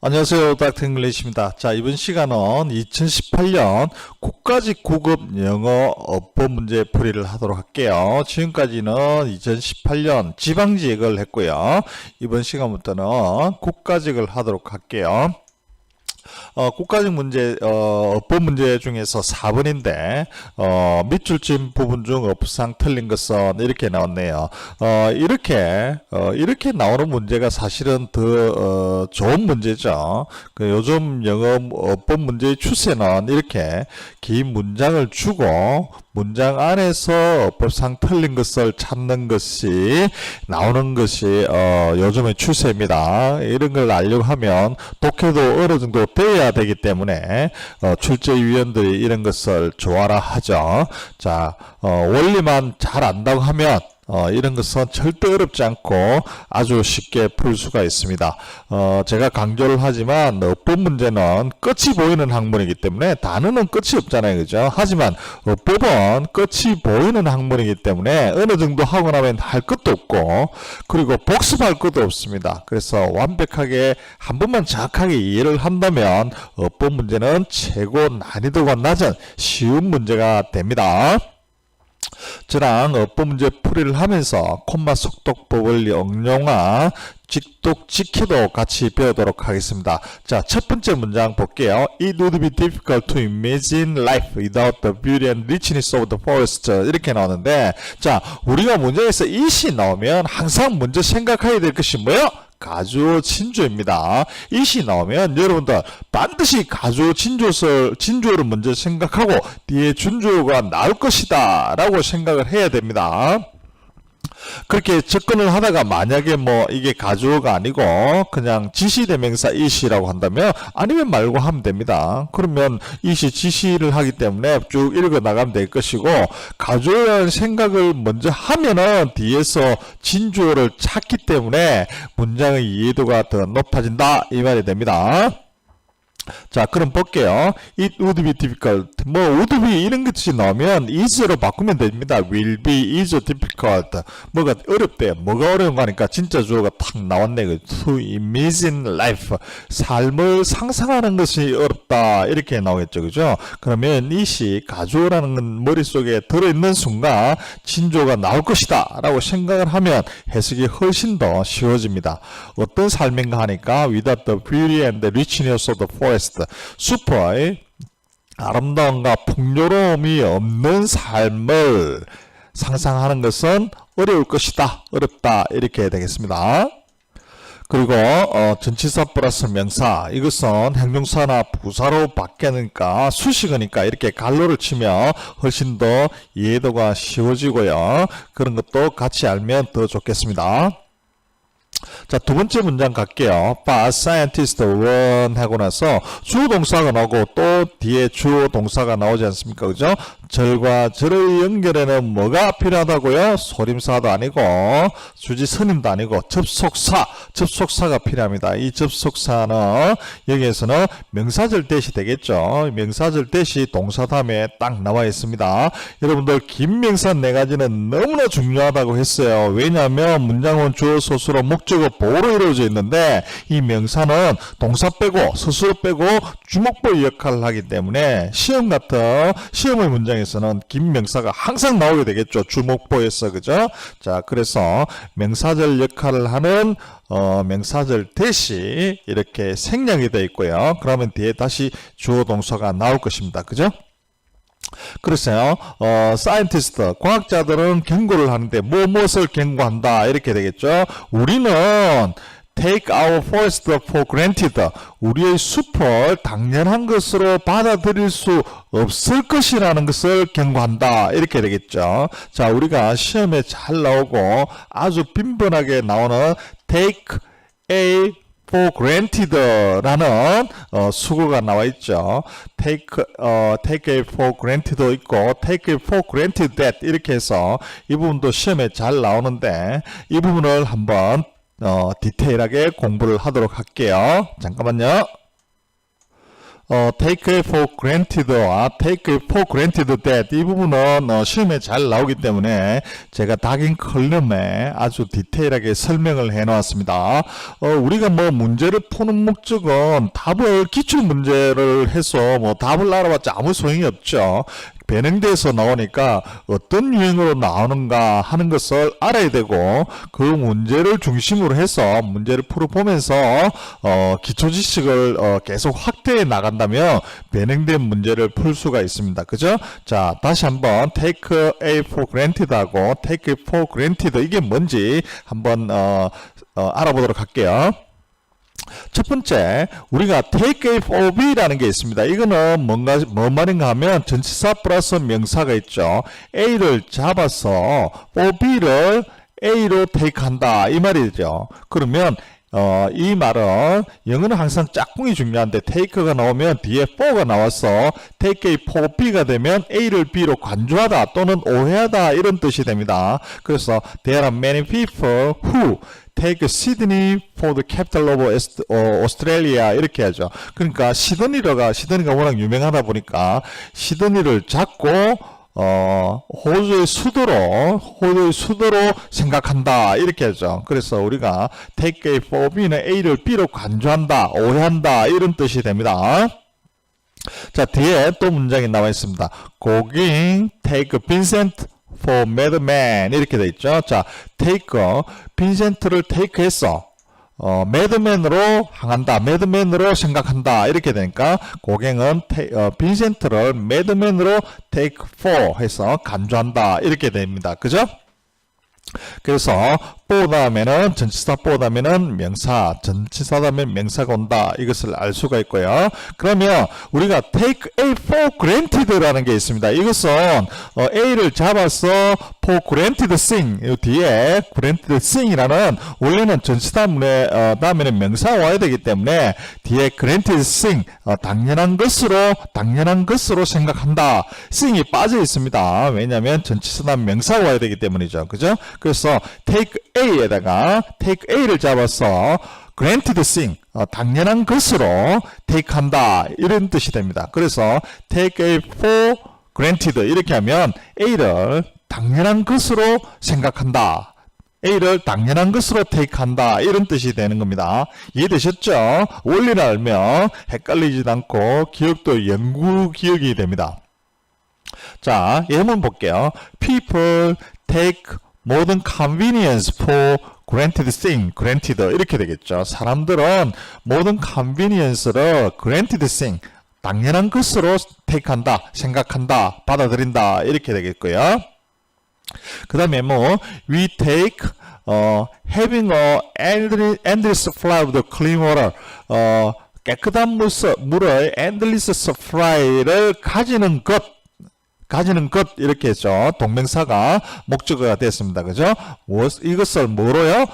안녕하세요. 닥터 잉글리시입니다. 자, 이번 시간은 2018년 국가직 고급 영어 어법 문제 풀이를 하도록 할게요. 지금까지는 2018년 지방직을 했고요. 이번 시간부터는 국가직을 하도록 할게요. 국가직 문제, 어법 문제 중에서 4번인데, 밑줄진 부분 중 업상 틀린 것은 이렇게 나왔네요. 이렇게 나오는 문제가 사실은 더, 좋은 문제죠. 요즘 영어 어법 문제의 추세는 이렇게 긴 문장을 주고, 문장 안에서 어법상 틀린 것을 찾는 것이 나오는 것이 요즘의 추세입니다. 이런 걸 알려고 하면 독해도 어느 정도 돼야 되기 때문에 출제위원들이 이런 것을 좋아라 하죠. 자, 원리만 잘 안다고 하면 이런 것은 절대 어렵지 않고 아주 쉽게 풀 수가 있습니다. 제가 강조를 하지만 어법 문제는 끝이 보이는 학문이기 때문에 단어는 끝이 없잖아요. 그죠? 하지만 어법은 끝이 보이는 학문이기 때문에 어느 정도 하고 나면 할 것도 없고 그리고 복습할 것도 없습니다. 그래서 완벽하게 한 번만 정확하게 이해를 한다면 어법 문제는 최고 난이도가 낮은 쉬운 문제가 됩니다. 저랑 어법 문제 풀이를 하면서 콤마 속독법을 응용한 직독 직해도 같이 배우도록 하겠습니다. 자, 첫 번째 문장 볼게요. It would be difficult to imagine life without the beauty and richness of the forest. 이렇게 나오는데, 자, 우리가 문장에서 it이 나오면 항상 먼저 생각해야 될 것이 뭐예요? 가주어 진주입니다. it이 나오면 여러분들 반드시 가주어 진주어를 먼저 생각하고 뒤에 준주어가 나올 것이다 라고 생각을 해야 됩니다. 그렇게 접근을 하다가 만약에 이게 가주어가 아니고 그냥 지시대명사 it이라고 한다면 아니면 말고 하면 됩니다. 그러면 it이 지시를 하기 때문에 쭉 읽어 나가면 될 것이고 가주어라는 생각을 먼저 하면은 뒤에서 진주어를 찾기 때문에 문장의 이해도가 더 높아진다 이 말이 됩니다. 자, 그럼 볼게요. It would be difficult. would be 이런 것이 나오면 is로 바꾸면 됩니다. will be, is difficult. 뭐가 어렵대요. 뭐가 어려운 거니까 진짜 주어가 탁 나왔네. To imagine life. 삶을 상상하는 것이 어렵다. 이렇게 나오겠죠. 그죠? 그러면 it이 가주어라는 건 머릿속에 들어있는 순간 진주어가 나올 것이다. 라고 생각을 하면 해석이 훨씬 더 쉬워집니다. 어떤 삶인가 하니까 without the beauty and the richness of the forest. 숲의 아름다움과 풍요로움이 없는 삶을 상상하는 것은 어려울 것이다. 어렵다. 이렇게 되겠습니다. 그리고 전치사 플러스 명사 이것은 형용사나 부사로 바뀌니까 수식어니까 이렇게 갈로를 치면 훨씬 더 이해도가 쉬워지고요. 그런 것도 같이 알면 더 좋겠습니다. 자, 두 번째 문장 갈게요. But scientists won 하고 나서 주어 동사가 나오고 또 뒤에 주어 동사가 나오지 않습니까? 그죠? 절과 절의 연결에는 뭐가 필요하다고요? 소림사도 아니고 주지선임도 아니고 접속사가 필요합니다. 이 접속사는 여기에서는 명사절 대시 되겠죠. 명사절 대시 동사 다음에 딱 나와 있습니다. 여러분들 긴 명사 네 가지는 너무나 중요하다고 했어요. 왜냐하면 문장은 주어, 소수로, 목적어, 보호로 이루어져 있는데 이 명사는 동사 빼고 서술어 빼고 주목보 역할을 하기 때문에 시험의 문장에서는 긴 명사가 항상 나오게 되겠죠. 주목보에서. 그죠? 자, 그래서 명사절 역할을 하는 명사절 대시 이렇게 생략이 되어 있고요. 그러면 뒤에 다시 주어 동사가 나올 것입니다. 그죠? 그래서요, scientist, 과학자들은 경고를 하는데, 무엇을 경고한다, 이렇게 되겠죠. 우리는 take our forest for granted. 우리의 숲을 당연한 것으로 받아들일 수 없을 것이라는 것을 경고한다. 이렇게 되겠죠. 자, 우리가 시험에 잘 나오고 아주 빈번하게 나오는 take a for granted 라는 수거가 나와 있죠. take a for granted도 있고 take a for granted that 이렇게 해서 이 부분도 시험에 잘 나오는데 이 부분을 한번 디테일하게 공부를 하도록 할게요. 잠깐만요. take it for granted와 take it for granted that 이 부분은 시험에 잘 나오기 때문에 제가 다긴 컬럼에 아주 디테일하게 설명을 해 놓았습니다. 우리가 뭐 문제를 푸는 목적은 답을 기출 문제를 해서 뭐 답을 알아봤자 아무 소용이 없죠. 배능대에서 나오니까 어떤 유형으로 나오는가 하는 것을 알아야 되고 그 문제를 중심으로 해서 문제를 풀어보면서 기초 지식을 계속 확대해 나간다면 배능된 문제를 풀 수가 있습니다. 그죠? 자, 다시 한번 take A for granted 하고 take it for granted 이게 뭔지 한번 알아보도록 할게요. 첫 번째, 우리가 take A for B라는 게 있습니다. 이거는 뭔 말인가 하면 전치사 플러스 명사가 있죠. A를 잡아서 for B를 A로 take 한다. 이 말이죠. 그러면 이 말은 영어는 항상 짝꿍이 중요한데 take가 나오면 뒤에 for가 나와서 take A for B가 되면 A를 B로 간주하다 또는 오해하다 이런 뜻이 됩니다. 그래서 there are many people who take Sydney for the capital of Australia 이렇게 하죠. 그러니까 시드니가 워낙 유명하다 보니까 시드니를 잡고 호주의 수도로 생각한다 이렇게 하죠. 그래서 우리가 take A for B는 A를 B로 간주한다, 오해한다 이런 뜻이 됩니다. 자, 뒤에 또 문장이 나와 있습니다. Going take Vincent for madman 이렇게 돼 있죠. 자, take 빈센트를 take 했어. 매드맨으로 향한다, 매드맨으로 생각한다 이렇게 되니까 고객은 빈센트를 매드맨으로 take for 해서 간주한다 이렇게 됩니다. 그죠? 그래서 for 다음에는 전치사 for 다음에는 명사, 전치사 다음에 명사가 온다 이것을 알 수가 있고요. 그러면 우리가 take A for granted라는 게 있습니다. 이것은 A를 잡아서 for granted thing 이 뒤에 granted thing이라는 원래는 전치사 다음에는 명사가 와야 되기 때문에 뒤에 granted thing 당연한 것으로 생각한다. thing이 빠져 있습니다. 왜냐하면 전치사 다음 명사가 와야 되기 때문이죠. 그죠? 그래서 take A에다가 take A를 잡아서 granted thing, 당연한 것으로 take 한다 이런 뜻이 됩니다. 그래서 take A for granted 이렇게 하면 A를 당연한 것으로 생각한다. A를 당연한 것으로 take 한다 이런 뜻이 되는 겁니다. 이해되셨죠? 원리를 알면 헷갈리지도 않고 기억도 연구 기억이 됩니다. 자, 예문 볼게요. People take modern convenience for granted thing, granted 이렇게 되겠죠. 사람들은 modern convenience를 granted thing, 당연한 것으로 take한다, 생각한다, 받아들인다 이렇게 되겠고요. 그 다음에 뭐 we take having a endless supply of the clean water 깨끗한 물의 endless supply를 가지는 것 이렇게 했죠. 동명사가 목적어가 됐습니다. 그죠? 이것을 뭐로요?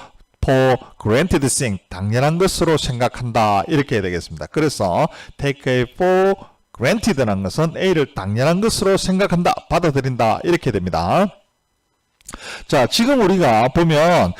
for granted thing, 당연한 것으로 생각한다 이렇게 해야 되겠습니다. 그래서 take A for granted라는 것은 A를 당연한 것으로 생각한다, 받아들인다 이렇게 됩니다. 자, 지금 우리가 보면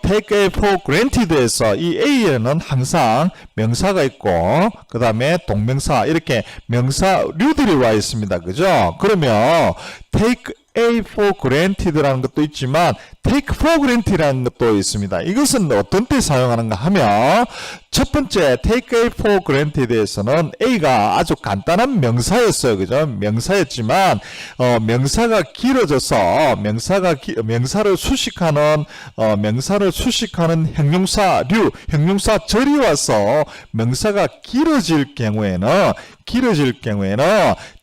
take A for granted에서 이 A에는 항상 명사가 있고 그 다음에 동명사 이렇게 명사류들이 와 있습니다. 그죠? 그러면 take A for granted라는 것도 있지만 take for granted라는 것도 있습니다. 이것은 어떤 때 사용하는가 하면 첫 번째 take A for granted에서는 A가 아주 간단한 명사였어요. 그죠? 명사였지만 명사가 길어져서 명사를 수식하는 형용사류, 형용사절이 와서 명사가 길어질 경우에는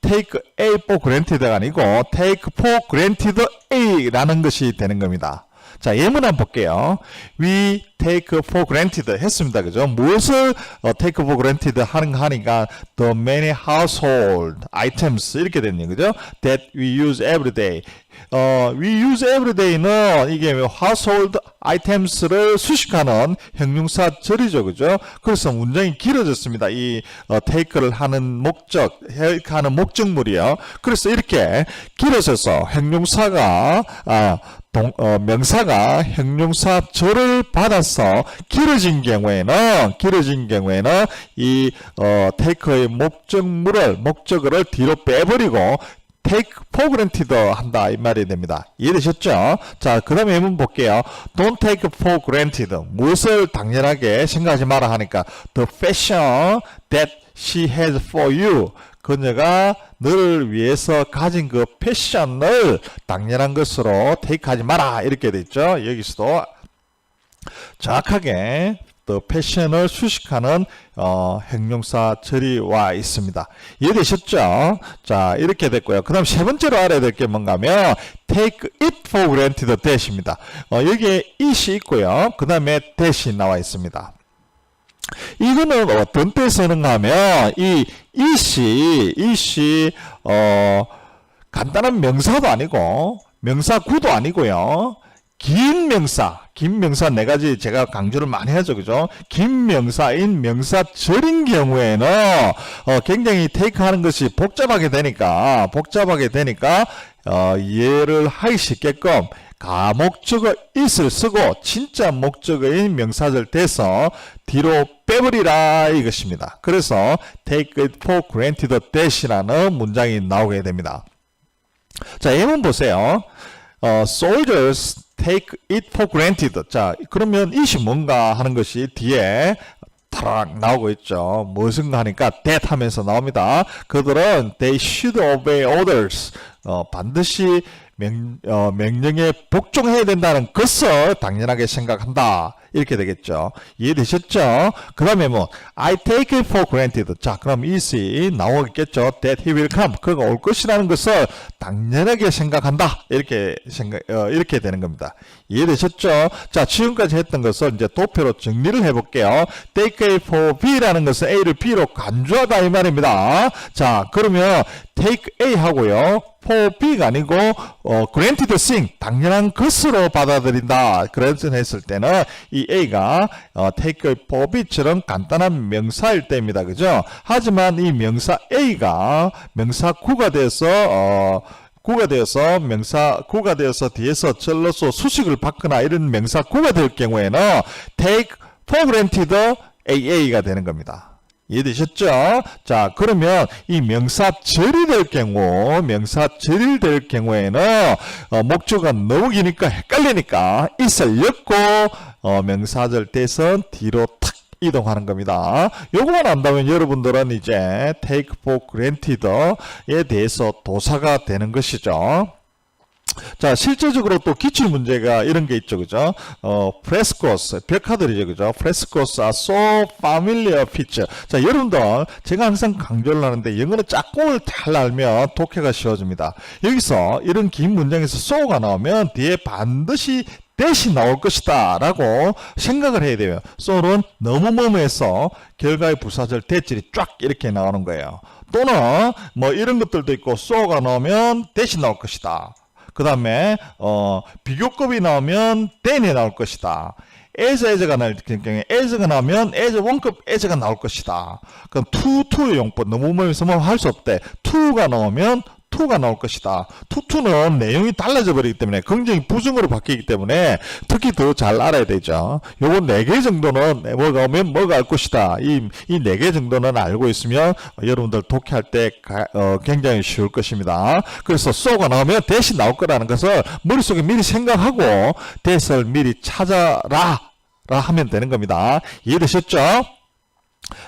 take A for granted가 아니고 take for granted A라는 것이 되는 겁니다. 자, 예문 한번 볼게요. We take for granted 했습니다. 그죠? 무엇을 take for granted 하니까 the many household items 이렇게 됐네요. 그죠? That we use every day. we use every day는 이게 household items를 수식하는 형용사절이죠. 그죠? 그래서 문장이 길어졌습니다. 이 take를 하는 목적물이요. 그래서 이렇게 길어져서 형용사가 명사가 형용사 절을 받아서 길어진 경우에는 이 take의 목적어를 뒤로 빼버리고 take for granted 한다 이 말이 됩니다. 이해되셨죠? 자, 그 다음에 한번 볼게요. Don't take for granted. 무엇을 당연하게 생각하지 마라 하니까 the fashion that she has for you. 그녀가 너를 위해서 가진 그 패션을 당연한 것으로 테이크하지 마라 이렇게 돼 있죠. 여기서도 정확하게 또 패션을 수식하는 형용사 절이 와 있습니다. 이해되셨죠? 자, 이렇게 됐고요. 그 다음 세 번째로 알아야 될 게 뭔가 하면 take it for granted that입니다. 여기에 it이 있고요. 그 다음에 that이 나와 있습니다. 이거는 어떤 때 쓰는가 하면 이 it이 간단한 명사도 아니고 명사구도 아니고요. 긴 명사 네 가지 제가 강조를 많이 하죠. 그죠? 긴 명사인 명사절인 경우에는 굉장히 테이크하는 것이 복잡하게 되니까 이해를 하기 쉽게끔 가목적어 it을 쓰고 진짜 목적어인 명사절 대서 뒤로 빼버리라 이것입니다. 그래서 take it for granted that이라는 문장이 나오게 됩니다. 자, 예문 보세요. Soldiers take it for granted. 자, 그러면 it이 뭔가 하는 것이 뒤에 타락 나오고 있죠. 무엇인가 하니까 that 하면서 나옵니다. 그들은 they should obey orders. 반드시 명령에 복종해야 된다는 것을 당연하게 생각한다. 이렇게 되겠죠. 이해되셨죠? 그 다음에 I take it for granted. 자, 그럼 it이 나오겠죠. That he will come. 그가 올 것이라는 것을 당연하게 생각한다. 이렇게 되는 겁니다. 이해되셨죠? 자, 지금까지 했던 것을 이제 도표로 정리를 해볼게요. take it for B라는 것은 A를 B로 간주하다 이 말입니다. 자, 그러면 take A 하고요. for B가 아니고 granted thing 당연한 것으로 받아들인다. 그래서 했을 때는 이 A가 take for B처럼 간단한 명사일 때입니다. 그죠? 하지만 이 명사 A가 명사구가 되어서 뒤에서 절로서 수식을 받거나 이런 명사구가 될 경우에는 take for granted AA가 되는 겁니다. 이해되셨죠? 자, 그러면 이 명사절이 될 경우에는 목적어가 너무 기니까 헷갈리니까 it을 엮고 명사절 대선 뒤로 탁 이동하는 겁니다. 요거만 안다면 여러분들은 이제 take for granted에 대해서 도사가 되는 것이죠. 자, 실제적으로 또 기출 문제가 이런 게 있죠. 그죠? frescoes, 벽화들이죠. 그죠? frescoes are so familiar picture. 자, 여러분들, 제가 항상 강조를 하는데, 영어는 짝꿍을 잘 알면 독해가 쉬워집니다. 여기서 이런 긴 문장에서 so가 나오면 뒤에 반드시 that이 나올 것이다 라고 생각을 해야 돼요. so는 너무 뭐뭐해서 결과의 부사절 that질이 쫙 이렇게 나오는 거예요. 또는 이런 것들도 있고 so가 나오면 that이 나올 것이다. 그 다음에 비교급이 나오면 then이 나올 것이다. as가 나올 경우에 as가 나오면 as 원급 as가 나올 것이다. 그럼 to의 용법 너무 멀리서 할 수 없대. to가 나오면 to가 나올 것이다. to는 내용이 달라져 버리기 때문에 긍정이 부정으로 바뀌기 때문에 특히 더 잘 알아야 되죠. 요거 4개 정도는 뭐가 오면 뭐가 알 것이다. 이 4개 정도는 알고 있으면 여러분들 독해할 때 굉장히 쉬울 것입니다. 그래서 so가 나오면 that이 나올 거라는 것을 머릿속에 미리 생각하고 that을 미리 찾아라 하면 되는 겁니다. 이해되셨죠?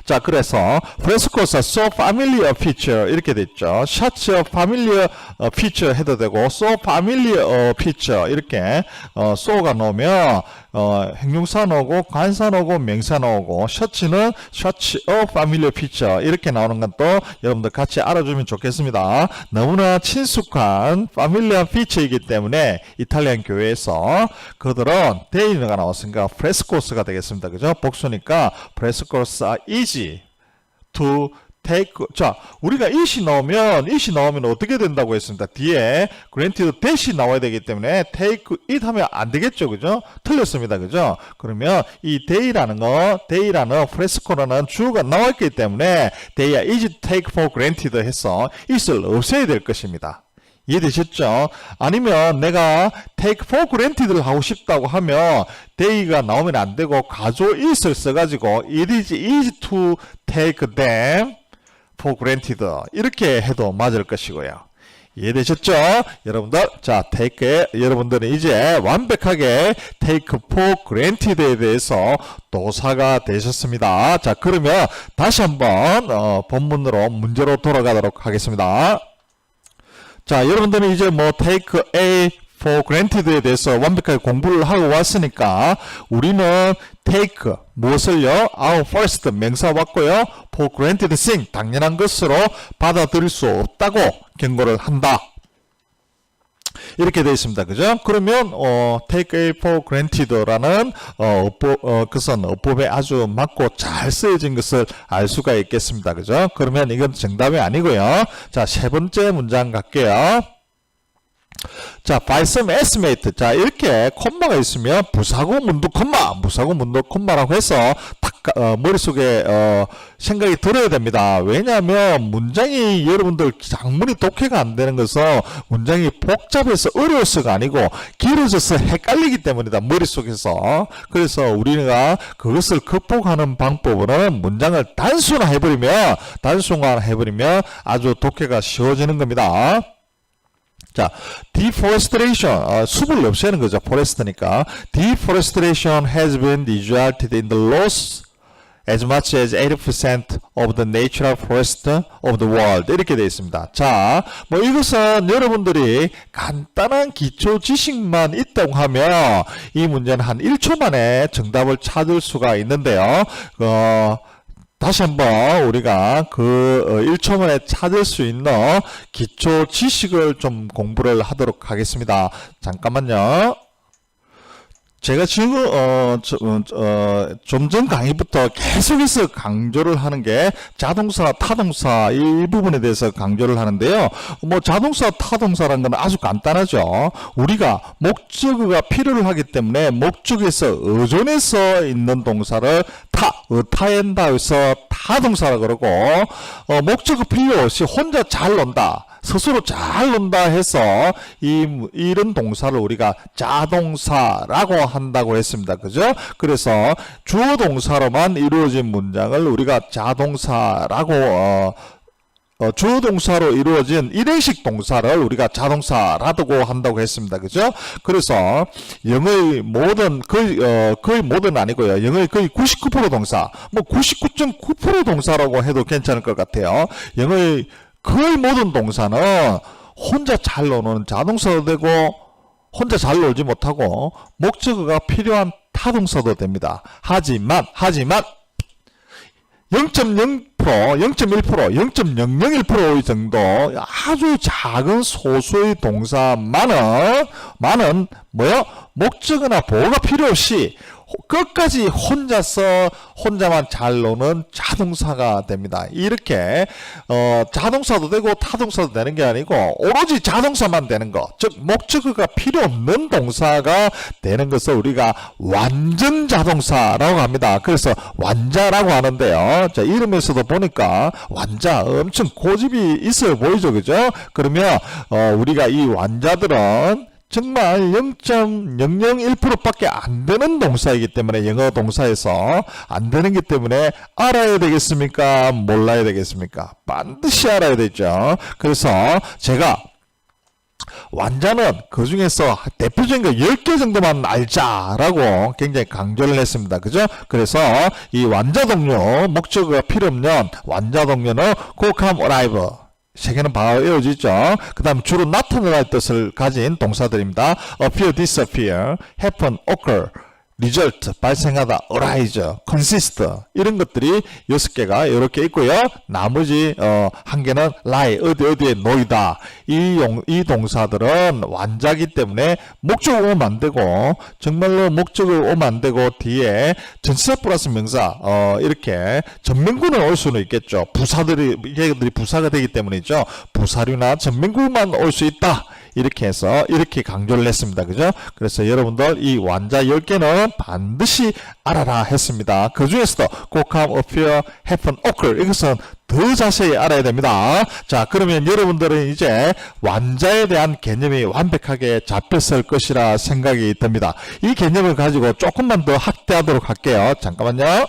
자, 그래서 frescoes are so familiar picture 이렇게 됐죠. such a familiar picture 해도 되고 so familiar picture 이렇게 so가 나오면 형용사 나오고 관사 나오고 명사 나오고 such는 such a familiar picture 이렇게 나오는 건 또 여러분들 같이 알아주면 좋겠습니다. 너무나 친숙한 familiar feature이기 때문에 이탈리안 교회에서 그들은 데이너가 나왔으니까 frescoes가 되겠습니다. 그죠? 복수니까 frescoes are easy to take. 자, 우리가 it이 나오면 어떻게 된다고 했습니다. 뒤에 granted that이 나와야 되기 때문에 take it 하면 안 되겠죠. 그죠? 틀렸습니다. 그죠? 그러면 이 they라는 fresco라는 주어가 나왔기 때문에 they are easy to take for granted 해서 it을 없애야 될 것입니다. 이해되셨죠? 아니면 내가 take for granted를 하고 싶다고 하면 they가 나오면 안 되고 가조 is를 써가지고 it is easy to take them for granted 이렇게 해도 맞을 것이고요. 이해되셨죠? 여러분들, 자, take, 여러분들은 이제 완벽하게 take for granted에 대해서 도사가 되셨습니다. 자, 그러면 다시 한번 본문으로 문제로 돌아가도록 하겠습니다. 자, 여러분들은 이제 뭐 take A for granted에 대해서 완벽하게 공부를 하고 왔으니까 우리는 take 무엇을요? our first 명사 왔고요. for granted thing 당연한 것으로 받아들일 수 없다고 경고를 한다. 이렇게 되어 있습니다. 그죠? 그러면 take A for granted라는 그것은 어법에 아주 맞고 잘 쓰여진 것을 알 수가 있겠습니다. 그죠? 그러면 이건 정답이 아니고요. 자, 세 번째 문장 갈게요. 자, by some estimate. 자, 이렇게 콤마가 있으면 부사구 문도 콤마, 부사구 문도 콤마라고 해서 딱 머릿속에 생각이 들어야 됩니다. 왜냐하면 문장이 여러분들 장문이 독해가 안 되는 것은 문장이 복잡해서 어려워서가 아니고 길어져서 헷갈리기 때문이다. 머릿속에서. 그래서 우리가 그것을 극복하는 방법은 문장을 단순화해버리면 아주 독해가 쉬워지는 겁니다. 자, deforestation, 숲을 없애는 거죠. forest니까. Deforestation has been resulted in the loss as much as 80% of the natural forest of the world. 이렇게 되어 있습니다. 자, 뭐 이것은 여러분들이 간단한 기초 지식만 있다고 하면 이 문제는 한 1초 만에 정답을 찾을 수가 있는데요. 다시 한번 우리가 그 1초 만에 찾을 수 있는 기초 지식을 좀 공부를 하도록 하겠습니다. 잠깐만요. 제가 지금 좀 전 강의부터 계속해서 강조를 하는 게 자동사, 타동사 이 부분에 대해서 강조를 하는데요. 뭐 자동사, 타동사라는 건 아주 간단하죠. 우리가 목적어가 필요를 하기 때문에 목적에서 의존해서 있는 동사를 타엔다에서 타동사라고 그러고 목적어 필요 없이 혼자 잘 논다. 스스로 잘 논다 해서 이런 동사를 우리가 자동사라고 한다고 했습니다. 그죠? 그래서 주어 동사로만 이루어진 문장을 우리가 자동사라고 주어 동사로 이루어진 일회식 동사를 우리가 자동사라고 한다고 했습니다. 그죠? 그래서 영어의 모든 거의 모든 아니고요. 영어의 거의 99% 동사, 뭐 99.9% 동사라고 해도 괜찮을 것 같아요. 영어의 거의 모든 동사는 혼자 잘 노는 자동사도 되고 혼자 잘 놀지 못하고 목적어가 필요한 타동사도 됩니다. 하지만 0.0%, 0.1%, 0.001% 정도 아주 작은 소수의 동사만은 목적어나 보호가 필요 없이 끝까지 혼자만 잘 노는 자동사가 됩니다. 이렇게 자동사도 되고 타동사도 되는 게 아니고 오로지 자동사만 되는 거, 즉 목적어가 필요 없는 동사가 되는 것을 우리가 완전 자동사라고 합니다. 그래서 완자라고 하는데요. 자, 이름에서도 보니까 완자 엄청 고집이 있어 보이죠, 그죠? 그러면 우리가 이 완자들은 정말 0.001%밖에 안 되는 동사이기 때문에 영어 동사에서 안 되는 기 때문에 알아야 되겠습니까? 몰라야 되겠습니까? 반드시 알아야 되죠. 그래서 제가 완자는 그 중에서 대표적인 거 10개 정도만 알자라고 굉장히 강조를 했습니다. 그죠? 그래서 이 완자 동료, 목적어가 필요 없는 완자 동료는 go, come, arrive. 세 개는 바로 이어지죠. 그 다음 주로 나타나는 뜻을 가진 동사들입니다. appear, disappear, happen, occur, result, 발생하다, arise, consist 이런 것들이 6개가 이렇게 있고요. 나머지 한 개는 lie, 어디에 놓이다. 이 동사들은 완자기 때문에 목적어 오면 안 되고 정말로 목적어 오면 안 되고 뒤에 전치사 플러스 명사 이렇게 전면구는 올 수는 있겠죠. 얘들이 부사가 되기 때문이죠. 부사류나 전면구만 올 수 있다. 이렇게 해서 이렇게 강조를 했습니다. 그죠? 그래서 여러분들 이 완자 10개는 반드시 알아라 했습니다. 그 중에서도 come, appear, happen, occur 이것은 더 자세히 알아야 됩니다. 자, 그러면 여러분들은 이제 완자에 대한 개념이 완벽하게 잡혔을 것이라 생각이 듭니다. 이 개념을 가지고 조금만 더 확대하도록 할게요. 잠깐만요.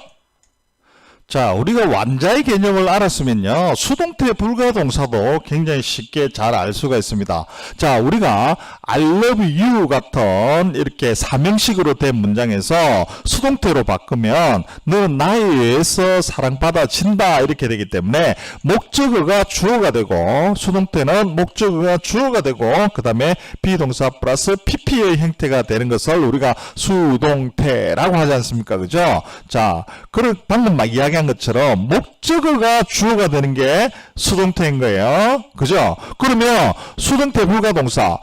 자, 우리가 완자의 개념을 알았으면요, 수동태 불가동사도 굉장히 쉽게 잘 알 수가 있습니다. 자, 우리가 I love you 같은 이렇게 사명식으로 된 문장에서 수동태로 바꾸면 너는 나에 의해서 사랑받아진다 이렇게 되기 때문에 목적어가 주어가 되고 수동태는 목적어가 주어가 되고 그 다음에 비동사 플러스 PP의 형태가 되는 것을 우리가 수동태라고 하지 않습니까? 그죠? 자, 방금 막 이야기한 것처럼 목적어가 주어가 되는 게 수동태인 거예요. 그죠? 그러면 수동태 불가동사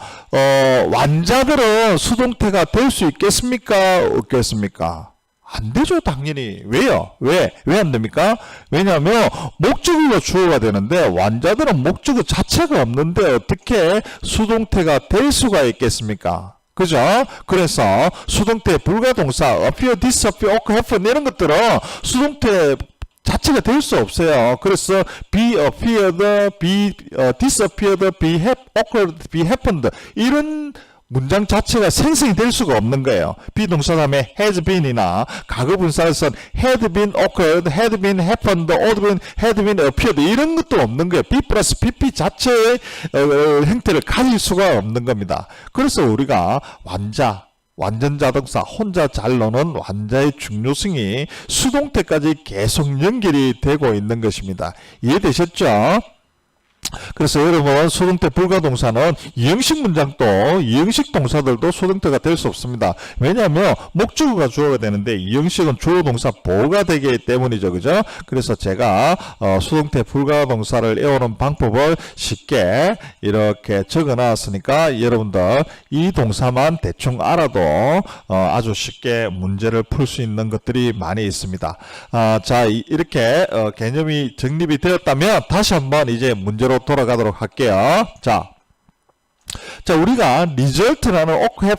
완자들은 수동태가 될 수 있겠습니까? 없겠습니까? 안 되죠, 당연히. 왜요? 왜 안 됩니까? 왜냐하면 목적어가 주어가 되는데 완자들은 목적어 자체가 없는데 어떻게 수동태가 될 수가 있겠습니까? 그죠? 그래서 수동태 불가동사 appear, disappear, occur, happen 이런 것들은 수동태 자체가 될 수 없어요. 그래서 be appeared, be disappeared, be occurred, be happened 이런 문장 자체가 생성이 될 수가 없는 거예요. 비동사 다음에 has been이나 과거 분사에서는 had been occurred, had been happened, ought been, had been appeared 이런 것도 없는 거예요. be 플러스 pp 자체의 형태를 가질 수가 없는 겁니다. 그래서 우리가 완전자동사 혼자 잘 노는 완자의 중요성이 수동태까지 계속 연결이 되고 있는 것입니다. 이해되셨죠? 그래서 여러분 수동태 불가동사는 이형식 문장도 이형식 동사들도 수동태가 될 수 없습니다. 왜냐하면 목적어가 주어가 되는데 이형식은 주어 동사 보호가 되기 때문이죠. 그죠? 그래서 제가 수동태 불가동사를 외우는 방법을 쉽게 이렇게 적어 놨으니까 여러분들 이 동사만 대충 알아도 아주 쉽게 문제를 풀 수 있는 것들이 많이 있습니다. 자, 이렇게 개념이 정립이 되었다면 다시 한번 이제 문제로 돌아가도록 할게요. 자, 우리가 result라는 occur,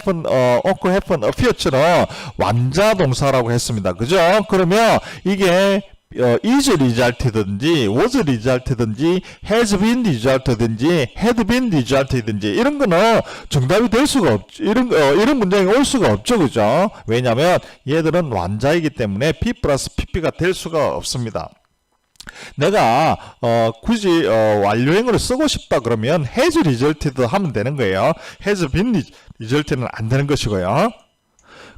happen, appear처럼 완자 동사라고 했습니다. 그죠? 그러면 이게 is result든지 was result든지 has been result든지 had been result든지 이런 거는 정답이 될 수가 없죠. 이런 문장이 올 수가 없죠. 그죠? 왜냐하면 얘들은 완자이기 때문에 P 플러스 PP가 될 수가 없습니다. 내가 굳이 완료형으로 쓰고 싶다 그러면 has resulted 하면 되는 거예요. has been resulted는 안 되는 것이고요.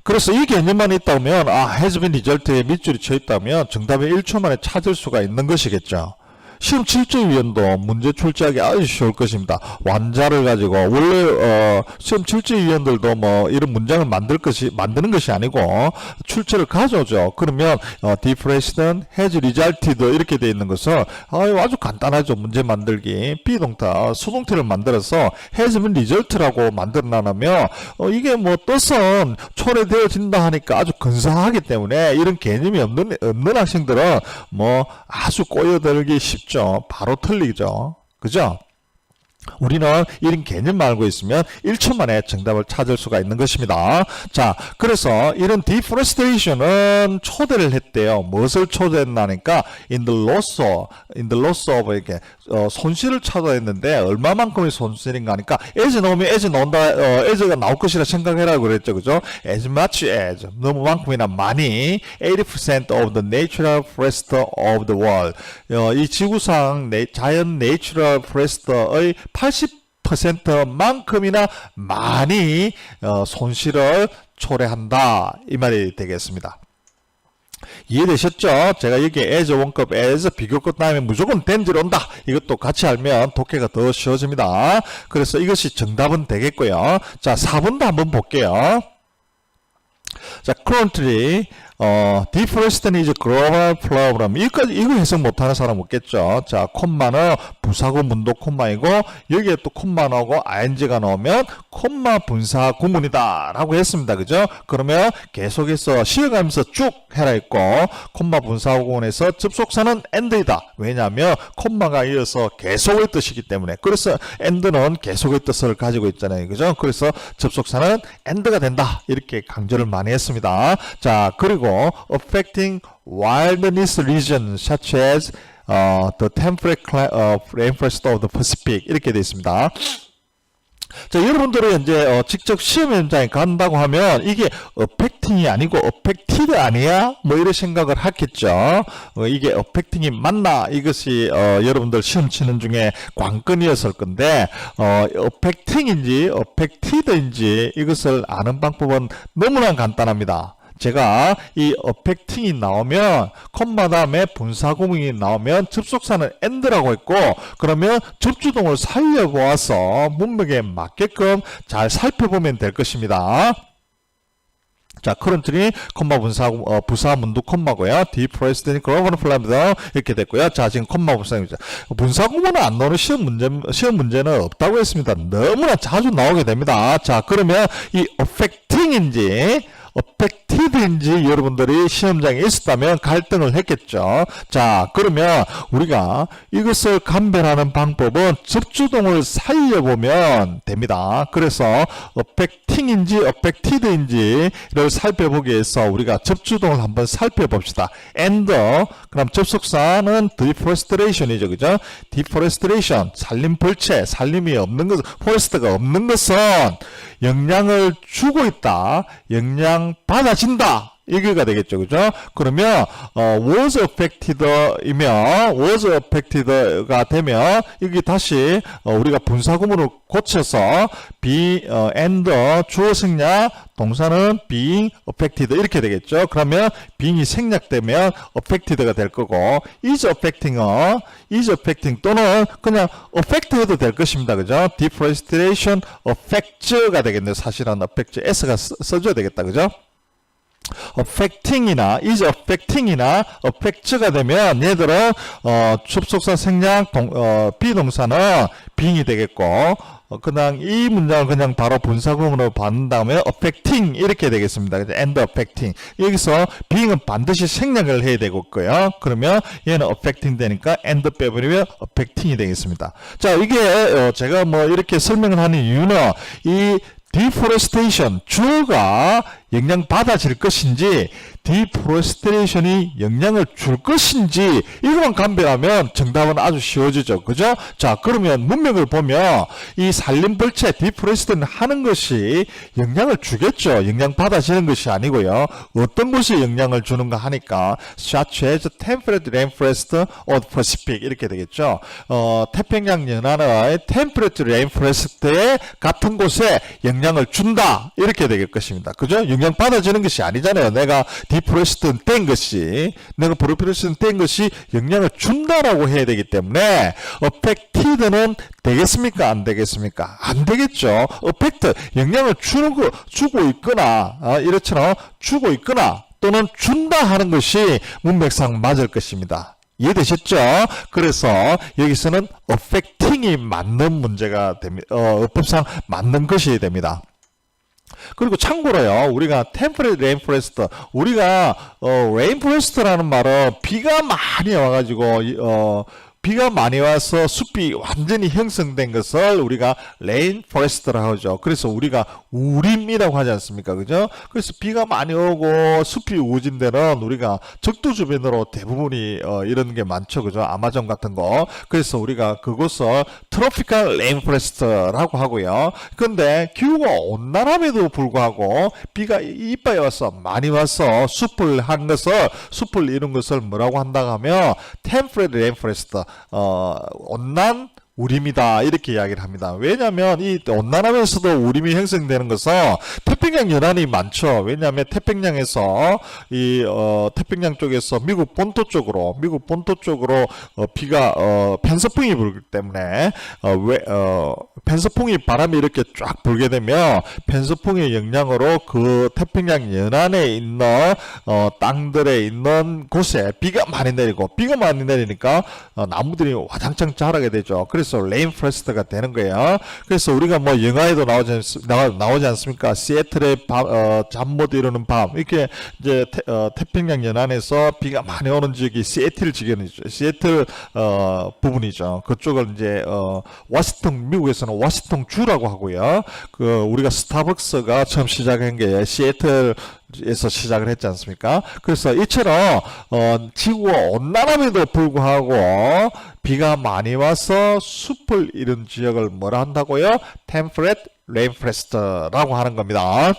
그래서 이 개념만 있다면 has been resulted에 밑줄이 쳐 있다면 정답을 1초 만에 찾을 수가 있는 것이겠죠. 시험 출제위원도 문제 출제하기 아주 쉬울 것입니다. 완자를 가지고 원래 시험 출제위원들도 뭐 이런 문장을 만드는 것이 아니고 출제를 가져오죠. 그러면 deflation, has resulted 이렇게 되어 있는 것은 아주 간단하죠. 문제 만들기. 비동사, 수동태를 만들어서 has been result라고 만들어놔면 이게 뭐 뜻은 초래되어진다 하니까 아주 근사하기 때문에 이런 개념이 없는 학생들은 뭐 아주 꼬여들기 쉽죠. 바로 틀리죠. 그죠? 우리는 이런 개념만 알고 있으면 1초 만에 정답을 찾을 수가 있는 것입니다. 자, 그래서 이런 deforestation은 초대를 했대요. 무엇을 초대했나니까 in the loss of 이렇게 손실을 초대했는데 얼마만큼의 손실인가 하니까 as 나오면 as 나온다, as가 나올 것이라 생각해라고 그랬죠. 그죠? as much as 너무만큼이나 많이 80% of the natural forest of the world 이 지구상 자연 내추럴 포레스트의 80%만큼이나 많이 손실을 초래한다 이 말이 되겠습니다. 이해되셨죠? 제가 여기 as 원급 as 비교급 다음에 무조건 then지로 온다 이것도 같이 알면 독해가 더 쉬워집니다. 그래서 이것이 정답은 되겠고요. 자, 4번도 한번 볼게요. 자, currently deforestation is a global problem. 이거 해석 못하는 사람 없겠죠. 자, 콤마는 부사구 문도 콤마이고, 여기에 또 콤마 나오고, ing가 나오면, 콤마 분사 구문이다. 라고 했습니다. 그죠? 그러면 계속해서 쉬어가면서 쭉 해라 했고, 콤마 분사 구문에서 접속사는 and이다. 왜냐하면, 콤마가 이어서 계속의 뜻이기 때문에. 그래서 and는 계속의 뜻을 가지고 있잖아요. 그죠? 그래서 접속사는 and가 된다. 이렇게 강조를 많이 했습니다. 자, 그리고 affecting wilderness region such as the temperate rainforest of the Pacific 이렇게 되어 있습니다. 자, 여러분들이 이제 직접 시험 현장에 간다고 하면 이게 affecting이 아니고 affected 아니야? 뭐 이런 생각을 하겠죠. 이게 affecting이 맞나? 이것이 여러분들 시험 치는 중에 관건이었을 건데 affecting인지 affected인지 이것을 아는 방법은 너무나 간단합니다. 제가 이 affecting이 나오면 콤마 다음에 분사구문이 나오면 접속사는 and라고 했고 그러면 접주동을 살려보아서 문맥에 맞게끔 잘 살펴보면 될 것입니다. 자, currently 콤마 부사 문도 콤마고요. deforestation global problem 이렇게 됐고요. 자, 지금 콤마 분사입니다. 분사구문은 안 나오는 시험 문제는 없다고 했습니다. 너무나 자주 나오게 됩니다. 자, 그러면 이 affecting인지 affected인지 여러분들이 시험장에 있었다면 갈등을 했겠죠. 자, 그러면 우리가 이것을 감별하는 방법은 접주동을 살려보면 됩니다. 그래서 affecting인지 affected인지를 살펴보기 위해서 우리가 접주동을 한번 살펴봅시다. and 그럼 접속사는 deforestation이죠. 그죠? deforestation 산림벌채, 산림이 없는 것, forest가 없는 것은 영향을 주고 있다. 영향 받아진다. 이게가 되겠죠. 그죠? 그러면 was affected이면 was affected가 되면 여기 다시 우리가 분사구문을 고쳐서 be and 주어 생략 동사는 being affected 이렇게 되겠죠. 그러면 being이 생략되면 affected가 될 거고 is affecting 또는 그냥 affect 해도 될 것입니다. 그죠? deforestation affects가 되겠네요. 사실은 affect s가 써줘야 되겠다. 그죠? affecting이나 is affecting이나 affects가 되면 얘들은 접속사 생략 비동사는 being이 되겠고 그냥 이 문장을 그냥 바로 분사구문으로 받는 다음에 affecting 이렇게 되겠습니다. and affecting 여기서 being은 반드시 생략을 해야 되고요. 그러면 얘는 affecting 되니까 and 빼버리면 affecting이 되겠습니다. 자, 이게 제가 뭐 이렇게 설명을 하는 이유는 이 deforestation 주어가 영향 받아질 것인지 deforestation이 영향을 줄 것인지 이것만 감별하면 정답은 아주 쉬워지죠. 그죠? 자, 그러면 문맥을 보면 이 산림벌채 deforestation 하는 것이 영향을 주겠죠. 영향 받아지는 것이 아니고요. 어떤 것이 영향을 주는가 하니까 such as temperate rainforest of the Pacific 이렇게 되겠죠. 태평양 연안의 temperate rainforest에 같은 곳에 영향을 준다 이렇게 될 것입니다. 그죠? 영향 받아지는 것이 아니잖아요. 내가 디프레스턴 뗀 것이 내가 프로피레스턴 뗀 것이 영향을 준다라고 해야 되기 때문에 affected는 되겠습니까? 안 되겠습니까? 안 되겠죠. affect 영향을 주고 있거나 이렇처럼 주고 있거나 또는 준다 하는 것이 문맥상 맞을 것입니다. 이해되셨죠? 그래서 여기서는 affecting이 맞는 문제가 됩니다. 어법상 맞는 것이 됩니다. 그리고 참고로요, 우리가 temperate rainforest, 우리가 rainforest라는 말은 비가 많이 와가지고 비가 많이 와서 숲이 완전히 형성된 것을 우리가 rainforest라고 하죠. 그래서 우리가 우림이라고 하지 않습니까? 그죠? 그래서 비가 많이 오고 숲이 우진 데는 우리가 적도 주변으로 대부분이 이런 게 많죠. 그죠? 아마존 같은 거. 그래서 우리가 그곳을 tropical rainforest라고 하고요. 근데 기후가 온난함에도 불구하고 비가 이빠이 와서 많이 와서 숲을 이룬 것을 뭐라고 한다고 하면 temperate rainforest 온난 우림이다 이렇게 이야기를 합니다. 왜냐하면 이 온난화면에서도 우림이 형성되는 것은 태평양 연안이 많죠. 왜냐하면 태평양에서 태평양 쪽에서 미국 본토 쪽으로 비가 편서풍이 불기 때문에 편서풍이 바람이 이렇게 쫙 불게 되면 편서풍의 영향으로 그 태평양 연안에 있는 땅들에 있는 곳에 비가 많이 내리니까 나무들이 와장창 자라게 되죠. 그래서 레인포레스트가 되는 거예요. 그래서 우리가 뭐 영화에도 나오지 않습니까? 시애틀의 잠 못 이루는 밤 이렇게 이제 태평양 연안에서 비가 많이 오는 지역이 시애틀 지역이죠. 시애틀 부분이죠. 그쪽을 이제 미국에서는 워싱턴 주라고 하고요. 우리가 스타벅스가 처음 시작한 게 시애틀에서 시작을 했지 않습니까? 그래서 이처럼 지구가 온난함에도 불구하고 비가 많이 와서 숲을 이룬 지역을 뭐라 한다고요? Temperate Rainforest라고 하는 겁니다.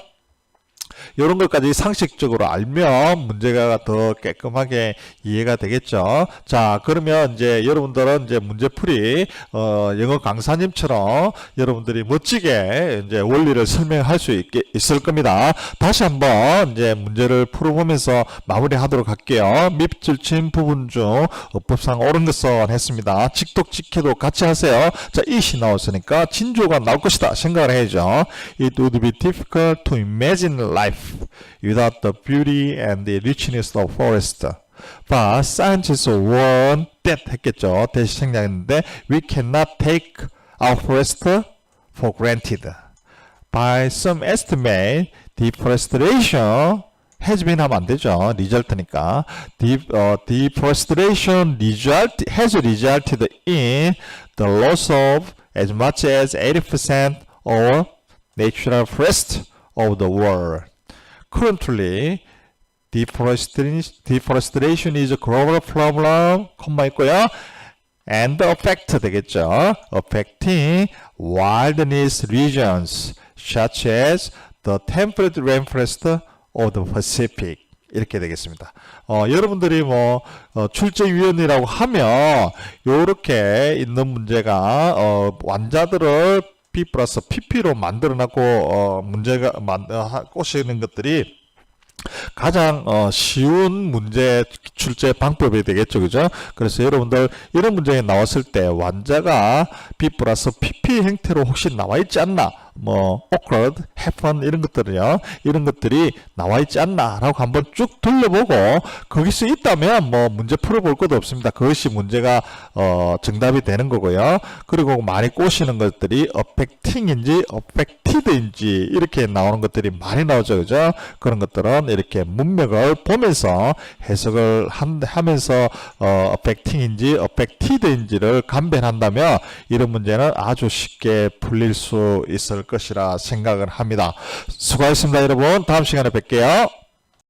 이런 것까지 상식적으로 알면 문제가 더 깔끔하게 이해가 되겠죠. 자, 그러면 이제 여러분들은 이제 문제풀이 영어 강사님처럼 여러분들이 멋지게 이제 원리를 설명할 수 있을 겁니다. 다시 한번 이제 문제를 풀어보면서 마무리하도록 할게요. 밑줄친 부분 중 어법상 옳은 것은 했습니다. 직독직해도 같이 하세요. 자, it이 나왔으니까 진조가 나올 것이다 생각을 해야죠. It would be difficult to imagine life without the beauty and the richness of forest. But scientists warn that 했겠죠. 대시 생략했는데 we cannot take our forest for granted. By some estimate, deforestation has been 하면 안 되죠. result니까. Deforestation has resulted in the loss of as much as 80% of natural forest of the world. Currently, deforestation is a global problem, 콤마 있고요. And affect 되겠죠. Affecting wilderness regions, such as the temperate rainforest of the Pacific. 이렇게 되겠습니다. 여러분들이 뭐 출제위원이라고 하면 요렇게 있는 문제가 완자들을 B 플러스 PP로 만들어놨고 문제가 꼬시는 것들이 가장 쉬운 문제 출제 방법이 되겠죠. 그죠? 그래서 여러분들 이런 문제가 나왔을 때 완자가 B 플러스 PP 형태로 혹시 나와 있지 않나, 뭐 occurred, happened 이런 것들이 나와 있지 않나 라고 한번 쭉 돌려보고 거기서 있다면 뭐 문제 풀어볼 것도 없습니다. 그것이 문제가 정답이 되는 거고요. 그리고 많이 꼬시는 것들이 affecting인지 affected인지 이렇게 나오는 것들이 많이 나오죠. 그죠? 그런 것들은 이렇게 문맥을 보면서 해석을 하면서 affecting인지 affected인지를 감별한다면 이런 문제는 아주 쉽게 풀릴 수 있을 것이라 생각을 합니다. 수고하셨습니다, 여러분. 다음 시간에 뵐게요.